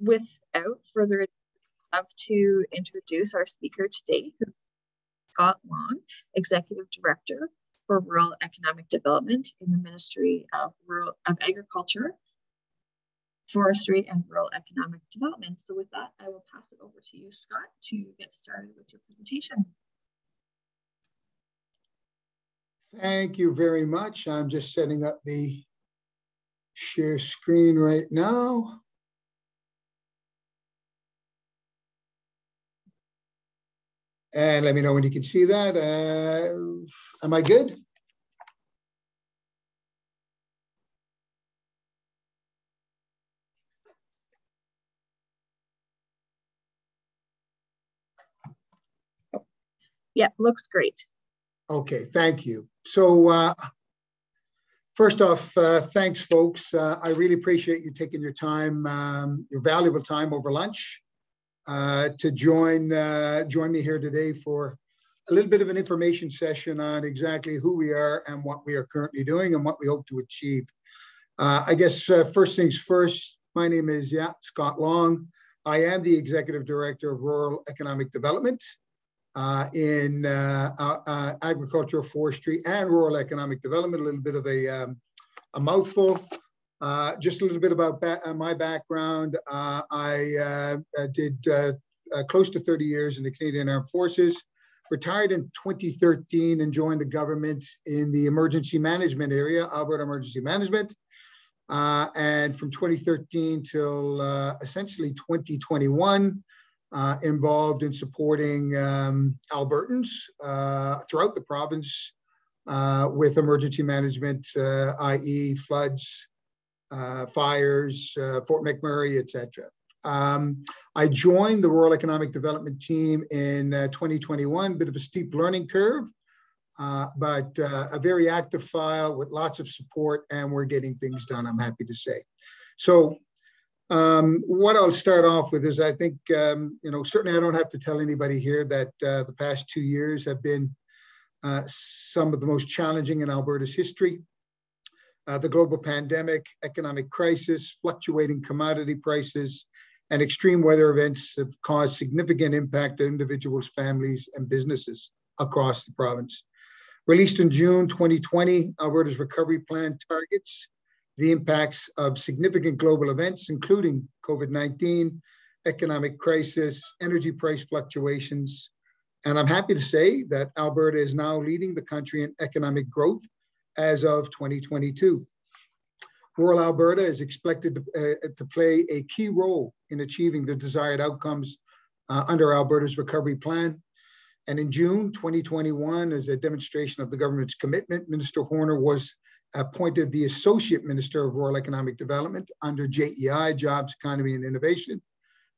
Without further ado, I'd love to introduce our speaker today, who is Scott Long, Executive Director for Rural Economic Development in the Ministry of Agriculture, Forestry, and Rural Economic Development. So with that, I will pass it over to you, Scott, to get started with your presentation. Thank you very much. I'm just setting up the share screen right now. And let me know when you can see that. Am I good? Yeah, looks great. Okay, thank you. So first off, thanks, folks. I really appreciate you taking your time, your valuable time over lunch to join me here today for a little bit of an information session on exactly who we are and what we are currently doing and what we hope to achieve. I guess first things first, my name is Scott Long. I am the Executive Director of Rural Economic Development in agriculture, forestry, and rural economic development. A little bit of a mouthful. Just a little bit about my background. I did close to 30 years in the Canadian Armed Forces, retired in 2013 and joined the government in the emergency management area, Alberta Emergency Management. And from 2013 till essentially 2021, involved in supporting Albertans throughout the province with emergency management, i.e. floods, fires, Fort McMurray, etc. I joined the Rural Economic Development team in 2021, bit of a steep learning curve, but a very active file with lots of support, and we're getting things done, I'm happy to say. So what I'll start off with is I think, certainly I don't have to tell anybody here that the past 2 years have been some of the most challenging in Alberta's history. The global pandemic, economic crisis, fluctuating commodity prices, and extreme weather events have caused significant impact on individuals, families, and businesses across the province. Released in June 2020, Alberta's Recovery Plan targets the impacts of significant global events, including COVID-19, economic crisis, energy price fluctuations. And I'm happy to say that Alberta is now leading the country in economic growth as of 2022. Rural Alberta is expected to play a key role in achieving the desired outcomes under Alberta's Recovery Plan. And in June 2021, as a demonstration of the government's commitment, Minister Horner was appointed the Associate Minister of Rural Economic Development under JEI, Jobs, Economy and Innovation.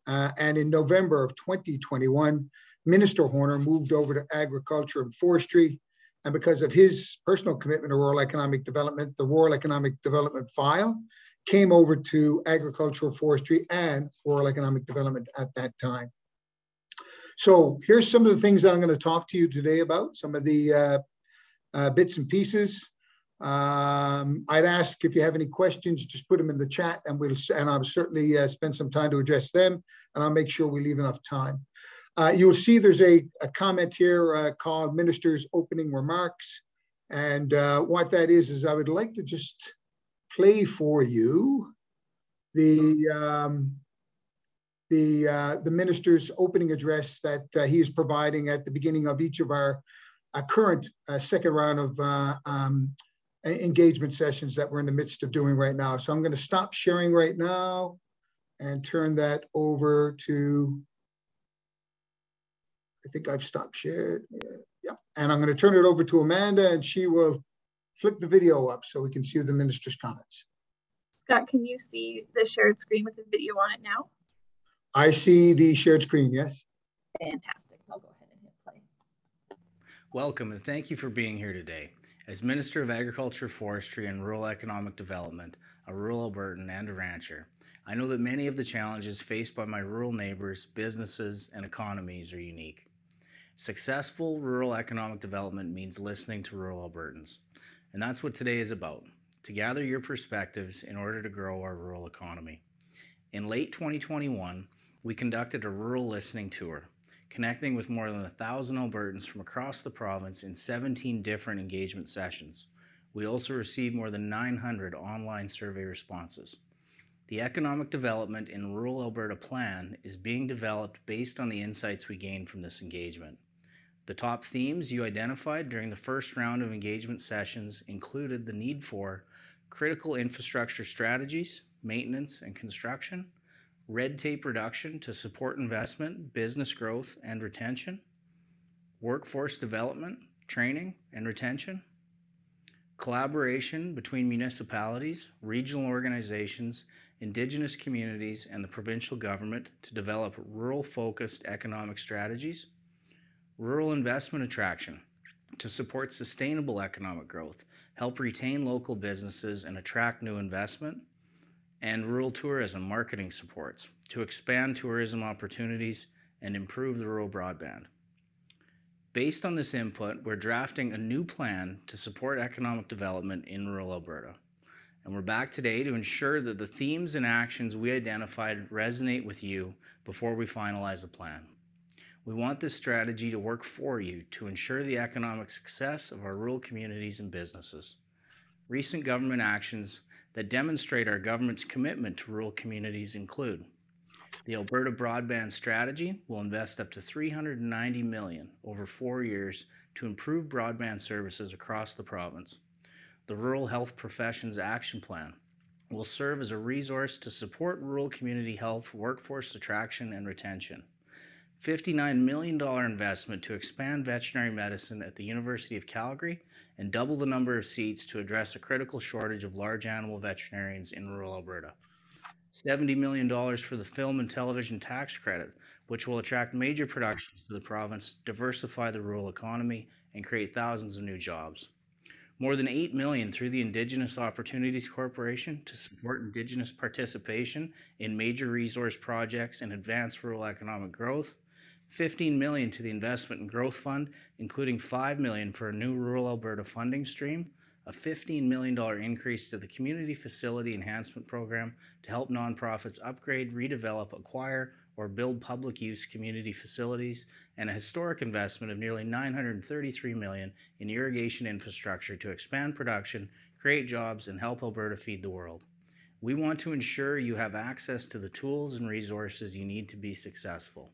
And in November of 2021, Minister Horner moved over to Agriculture and Forestry. And because of his personal commitment to rural economic development, the Rural Economic Development file came over to Agricultural, Forestry, and Rural Economic Development at that time. So here's some of the things that I'm going to talk to you today about, some of the bits and pieces. I'd ask if you have any questions, just put them in the chat, and I'll certainly spend some time to address them, and I'll make sure we leave enough time. You'll see there's a comment here called Minister's Opening Remarks. And what that is I would like to just play for you the minister's opening address that he is providing at the beginning of each of our current second round of engagement sessions that we're in the midst of doing right now. So I'm going to stop sharing right now and turn that over to, I think I've stopped shared. Yeah. And I'm going to turn it over to Amanda, and she will flick the video up so we can see the minister's comments. Scott, can you see the shared screen with the video on it now? I see the shared screen, yes. Fantastic. I'll go ahead and hit play. Welcome, and thank you for being here today. As Minister of Agriculture, Forestry, and Rural Economic Development, a rural Albertan and a rancher, I know that many of the challenges faced by my rural neighbors, businesses, and economies are unique. Successful rural economic development means listening to rural Albertans, and that's what today is about, to gather your perspectives in order to grow our rural economy. In late 2021, we conducted a rural listening tour, connecting with more than 1,000 Albertans from across the province in 17 different engagement sessions. We also received more than 900 online survey responses. The Economic Development in Rural Alberta Plan is being developed based on the insights we gained from this engagement. The top themes you identified during the first round of engagement sessions included the need for critical infrastructure strategies, maintenance and construction, red tape reduction to support investment, business growth and retention, workforce development, training and retention, collaboration between municipalities, regional organizations, Indigenous communities, and the provincial government to develop rural-focused economic strategies, rural investment attraction to support sustainable economic growth, help retain local businesses and attract new investment, and rural tourism marketing supports to expand tourism opportunities and improve the rural broadband. Based on this input, we're drafting a new plan to support economic development in rural Alberta. And we're back today to ensure that the themes and actions we identified resonate with you before we finalize the plan. We want this strategy to work for you to ensure the economic success of our rural communities and businesses. Recent government actions that demonstrate our government's commitment to rural communities include the Alberta Broadband Strategy will invest up to $390 million over 4 years to improve broadband services across the province. The Rural Health Professions Action Plan will serve as a resource to support rural community health, workforce attraction, and retention. $59 million investment to expand veterinary medicine at the University of Calgary and double the number of seats to address a critical shortage of large animal veterinarians in rural Alberta. $70 million for the film and television tax credit, which will attract major productions to the province, diversify the rural economy, and create thousands of new jobs. More than $8 million through the Indigenous Opportunities Corporation to support Indigenous participation in major resource projects and advance rural economic growth. $15 million to the Investment and Growth Fund, including $5 million for a new Rural Alberta funding stream, a $15 million increase to the Community Facility Enhancement Program to help nonprofits upgrade, redevelop, acquire, or build public use community facilities, and a historic investment of nearly $933 million in irrigation infrastructure to expand production, create jobs, and help Alberta feed the world. We want to ensure you have access to the tools and resources you need to be successful.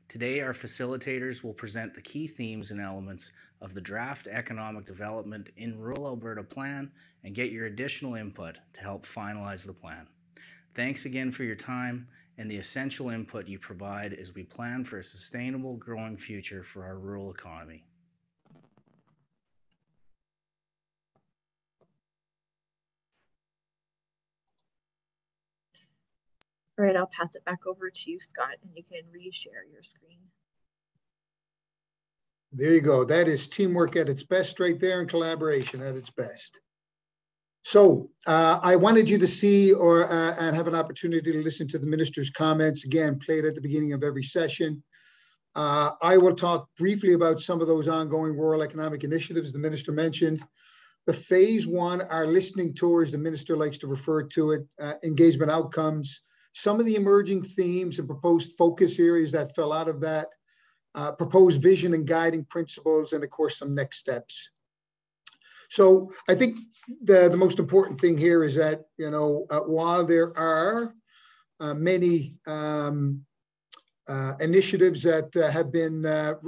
Today, our facilitators will present the key themes and elements of the draft Economic Development in Rural Alberta Plan and get your additional input to help finalize the plan. Thanks again for your time and the essential input you provide as we plan for a sustainable, growing future for our rural economy. All right, I'll pass it back over to you, Scott, and you can re-share your screen. There you go. That is teamwork at its best right there, and collaboration at its best. So I wanted you to see and have an opportunity to listen to the minister's comments, again, played at the beginning of every session. I will talk briefly about some of those ongoing rural economic initiatives the minister mentioned. The phase one, our listening tours, the minister likes to refer to it, engagement outcomes, some of the emerging themes and proposed focus areas that fell out of that, proposed vision and guiding principles, and of course, some next steps. So I think the most important thing here is that, while there are many initiatives that have been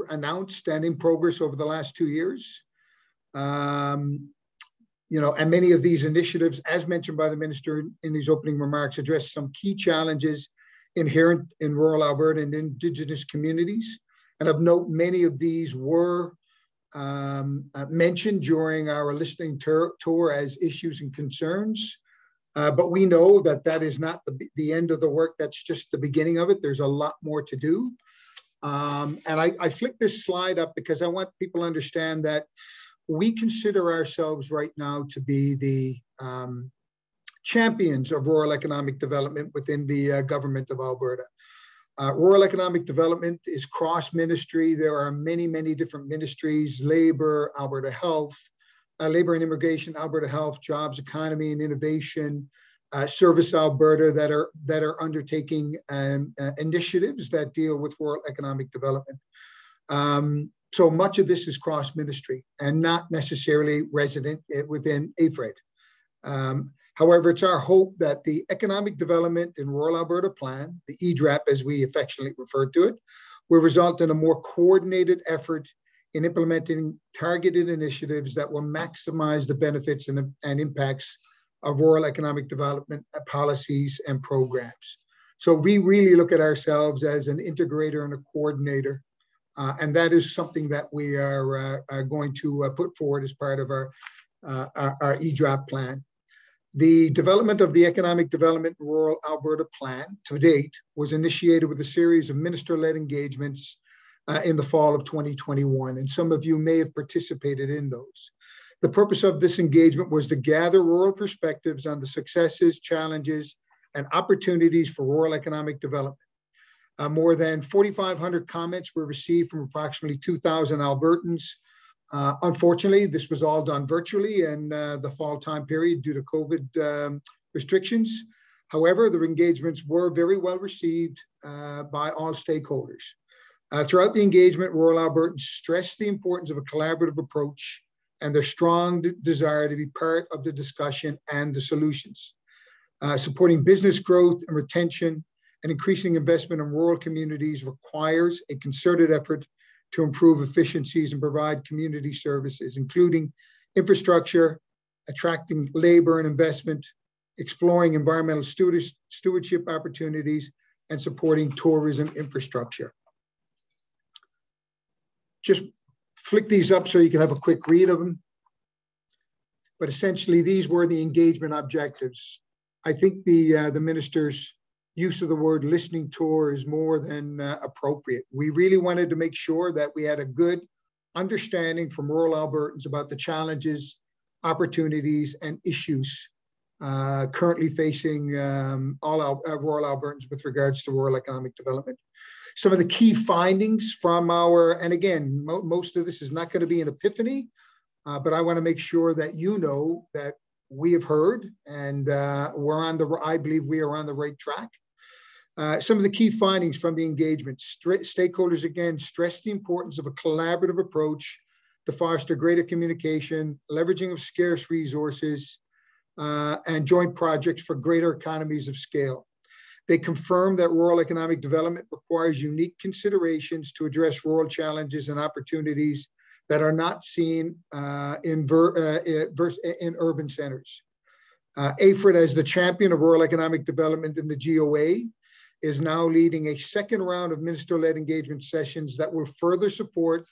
announced and in progress over the last 2 years, and many of these initiatives, as mentioned by the minister in these opening remarks, address some key challenges inherent in rural Alberta and Indigenous communities. And of note, many of these were mentioned during our listening tour as issues and concerns. But we know that that is not the end of the work. That's just the beginning of it. There's a lot more to do. And I flicked this slide up because I want people to understand that we consider ourselves right now to be the champions of rural economic development within the government of Alberta. Rural economic development is cross-ministry. There are many, many different ministries: labor, Alberta Health, labor and immigration, Alberta Health, jobs, economy and innovation, Service Alberta that are undertaking initiatives that deal with rural economic development. So much of this is cross-ministry and not necessarily resident within AFRED. However, it's our hope that the Economic Development in Rural Alberta Plan, the EDRAP as we affectionately refer to it, will result in a more coordinated effort in implementing targeted initiatives that will maximize the benefits and impacts of rural economic development policies and programs. So we really look at ourselves as an integrator and a coordinator, and that is something that we are going to put forward as part of our EDRAP plan. The development of the Economic Development in Rural Alberta Plan to date was initiated with a series of minister-led engagements in the fall of 2021, and some of you may have participated in those. The purpose of this engagement was to gather rural perspectives on the successes, challenges, and opportunities for rural economic development. More than 4,500 comments were received from approximately 2,000 Albertans. Unfortunately, this was all done virtually in the fall time period due to COVID restrictions. However, the engagements were very well received by all stakeholders. Throughout the engagement, rural Albertans stressed the importance of a collaborative approach and their strong desire to be part of the discussion and the solutions. Supporting business growth and retention and increasing investment in rural communities requires a concerted effort to improve efficiencies and provide community services, including infrastructure, attracting labor and investment, exploring environmental stewardship opportunities, and supporting tourism infrastructure. Just flick these up so you can have a quick read of them. But essentially, these were the engagement objectives. I think the minister's use of the word listening tour is more than appropriate. We really wanted to make sure that we had a good understanding from rural Albertans about the challenges, opportunities, and issues currently facing all rural Albertans with regards to rural economic development. Some of the key findings from our, and again, most of this is not going to be an epiphany, but I want to make sure that you know that we have heard and I believe we are on the right track. Some of the key findings from the engagement, stakeholders again stressed the importance of a collaborative approach to foster greater communication, leveraging of scarce resources, and joint projects for greater economies of scale. They confirmed that rural economic development requires unique considerations to address rural challenges and opportunities that are not seen in urban centers. AFRED, as the champion of rural economic development in the GOA, is now leading a second round of minister-led engagement sessions that will further support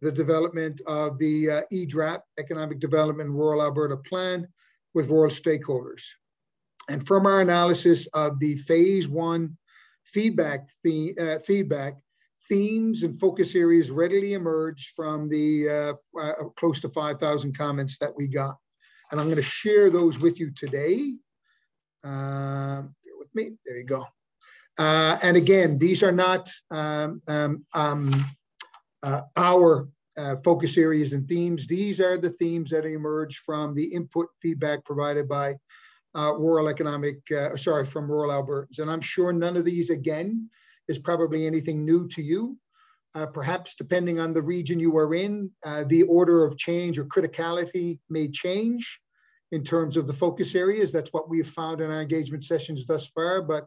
the development of the EDRAP, Economic Development in Rural Alberta Plan, with rural stakeholders. And from our analysis of the phase one feedback, themes and focus areas readily emerged from the close to 5,000 comments that we got. And I'm going to share those with you today. Bear with me, there you go. And again, these are not our focus areas and themes. These are the themes that emerge from the input feedback provided by from rural Albertans. And I'm sure none of these, again, is probably anything new to you. Perhaps depending on the region you are in, the order of change or criticality may change in terms of the focus areas. That's what we've found in our engagement sessions thus far, but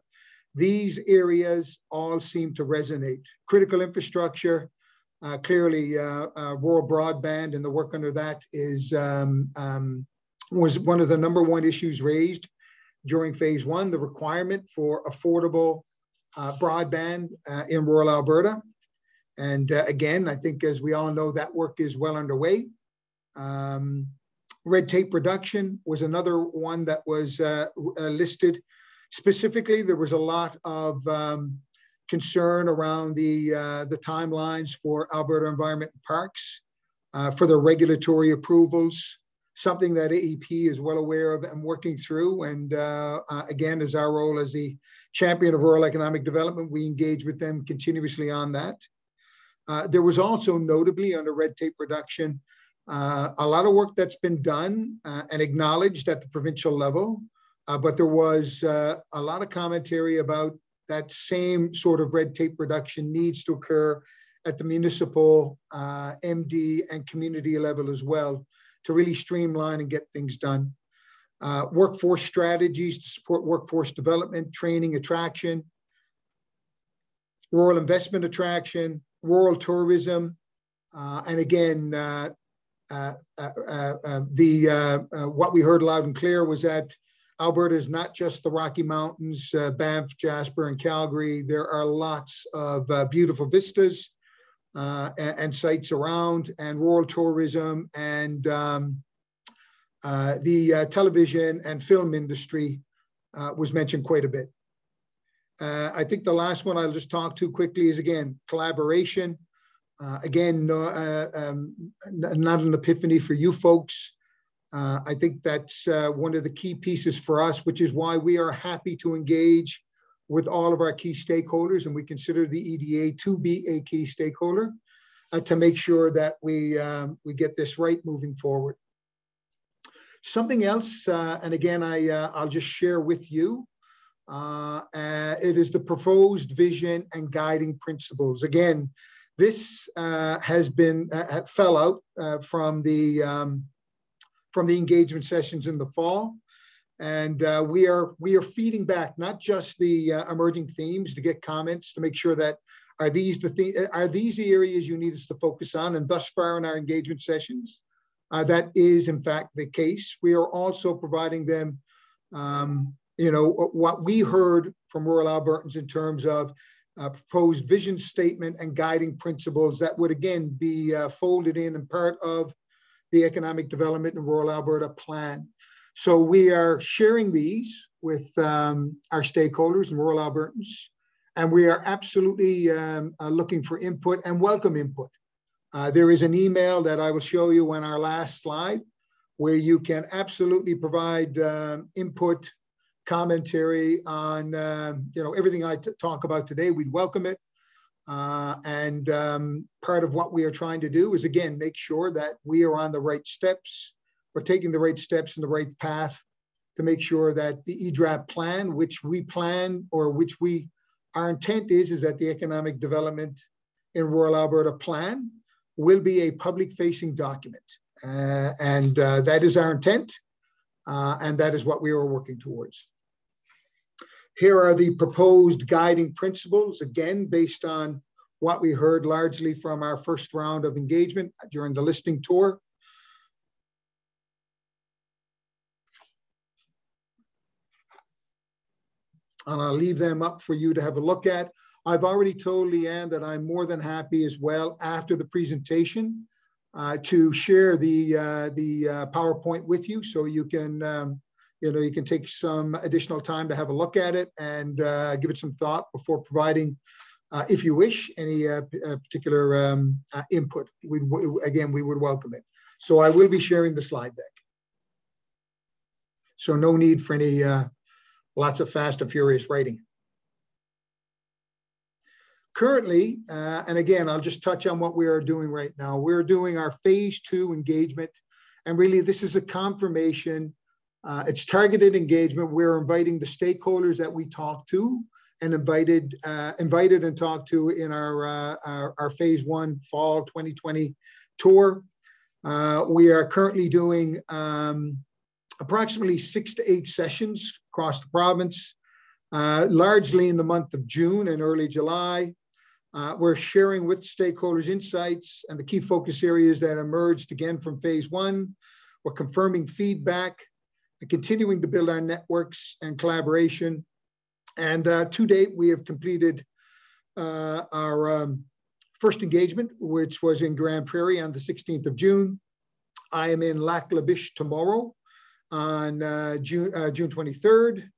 these areas all seem to resonate. Critical infrastructure, clearly rural broadband and the work under that was one of the #1 issues raised during phase one, the requirement for affordable broadband in rural Alberta. And again, I think as we all know, that work is well underway. Red tape reduction was another one that was listed. Specifically, there was a lot of concern around the timelines for Alberta Environment and Parks for the regulatory approvals, something that AEP is well aware of and working through. And again, as our role as the champion of rural economic development, we engage with them continuously on that. There was also notably under red tape reduction, a lot of work that's been done and acknowledged at the provincial level but there was a lot of commentary about that same sort of red tape reduction needs to occur at the municipal, MD, and community level as well to really streamline and get things done. Workforce strategies to support workforce development, training, attraction, rural investment attraction, rural tourism, and again, what we heard loud and clear was that Alberta is not just the Rocky Mountains, Banff, Jasper, and Calgary. There are lots of beautiful vistas and sites around, and rural tourism, and the television and film industry was mentioned quite a bit. I think the last one I'll just talk to quickly is, again, collaboration. Again, not an epiphany for you folks. I think that's one of the key pieces for us, which is why we are happy to engage with all of our key stakeholders, and we consider the EDA to be a key stakeholder to make sure that we get this right moving forward. Something else, and again, I'll just share with you, it is the proposed vision and guiding principles. Again, this has been fell out from the engagement sessions in the fall, and we are feeding back not just the emerging themes to get comments to make sure that are these the areas you need us to focus on, and thus far in our engagement sessions, that is in fact the case. We are also providing them, what we heard from rural Albertans in terms of proposed vision statement and guiding principles that would again be folded in and part of the Economic Development in Rural Alberta Plan. So we are sharing these with our stakeholders and rural Albertans, and we are absolutely looking for input and welcome input. There is an email that I will show you on our last slide where you can absolutely provide input, commentary on everything I talk about today. We'd welcome it. And part of what we are trying to do is, again, make sure that we are on the right steps. We're taking the right steps in the right path to make sure that the EDRAP plan, which we plan, or which our intent is that the Economic Development in Rural Alberta Plan will be a public-facing document. And that is our intent, and that is what we are working towards. Here are the proposed guiding principles, again, based on what we heard largely from our first round of engagement during the listening tour. And I'll leave them up for you to have a look at. I've already told Leanne that I'm more than happy as well after the presentation to share the PowerPoint with you, so you can you can take some additional time to have a look at it and give it some thought before providing, if you wish, any particular input. Again, we would welcome it. So I will be sharing the slide deck. So no need for any lots of fast and furious writing. Currently, and again, I'll just touch on what we are doing right now. We're doing our phase 2 engagement, and really this is a confirmation. It's targeted engagement. We're inviting the stakeholders that we talked to and invited and talked to in our phase 1 fall 2020 tour. We are currently doing approximately 6 to 8 sessions across the province, largely in the month of June and early July. We're sharing with stakeholders insights and the key focus areas that emerged again from phase 1. We're confirming feedback and continuing to build our networks and collaboration. And to date, we have completed our first engagement, which was in Grand Prairie on the 16th of June. I am in Lac La Biche tomorrow on June 23rd.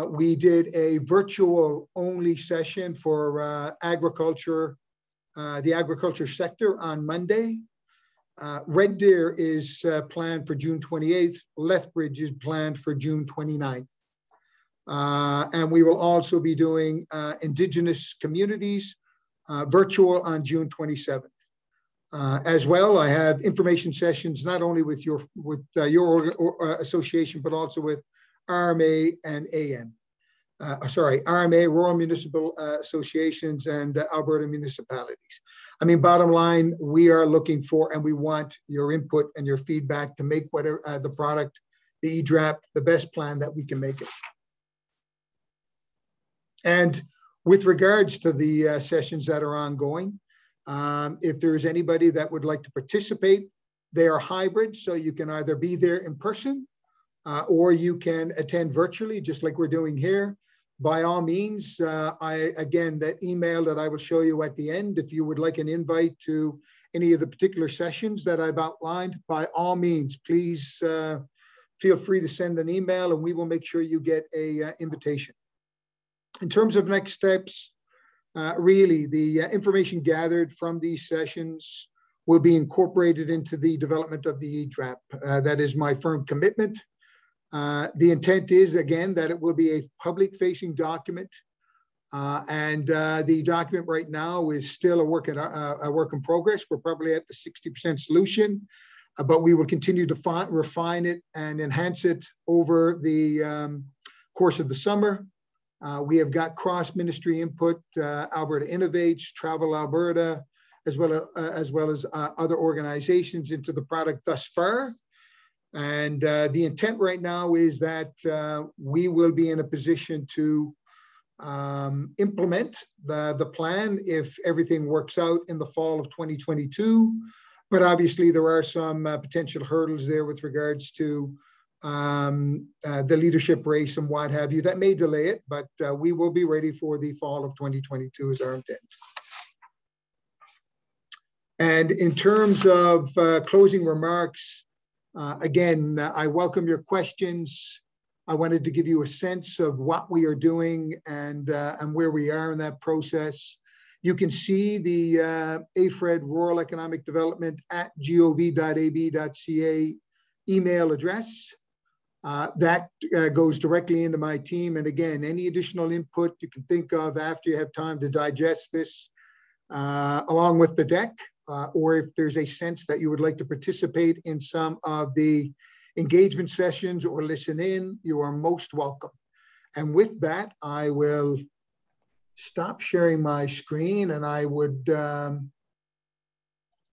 We did a virtual only session for agriculture, the agriculture sector on Monday. Red Deer is planned for June 28th. Lethbridge is planned for June 29th. And we will also be doing Indigenous communities virtual on June 27th. As well, I have information sessions not only with your association, but also with RMA, and AM. RMA, Rural Municipal Associations, and Alberta municipalities. I mean, bottom line, we are looking for and we want your input and your feedback to make whatever the product, the EDRAP, the best plan that we can make it. And with regards to the sessions that are ongoing, if there's anybody that would like to participate, they are hybrid, so you can either be there in person or you can attend virtually, just like we're doing here. By all means, again, that email that I will show you at the end, if you would like an invite to any of the particular sessions that I've outlined, by all means, please feel free to send an email and we will make sure you get a invitation. In terms of next steps, really the information gathered from these sessions will be incorporated into the development of the EDRAP. That is my firm commitment. The intent is, again, that it will be a public-facing document, and the document right now is still a work in progress. We're probably at the 60% solution, but we will continue to refine it and enhance it over the course of the summer. We have got cross-ministry input, Alberta Innovates, Travel Alberta, as well as other organizations into the product thus far. And the intent right now is that we will be in a position to implement the plan if everything works out in the fall of 2022. But obviously there are some potential hurdles there with regards to the leadership race and what have you that may delay it, but we will be ready for the fall of 2022 is our intent. And in terms of closing remarks, again, I welcome your questions. I wanted to give you a sense of what we are doing and where we are in that process. You can see the AFRED Rural Economic Development @gov.ab.ca email address. That goes directly into my team. And again, any additional input you can think of after you have time to digest this, along with the deck, or if there's a sense that you would like to participate in some of the engagement sessions or listen in, you are most welcome. And with that, I will stop sharing my screen and I would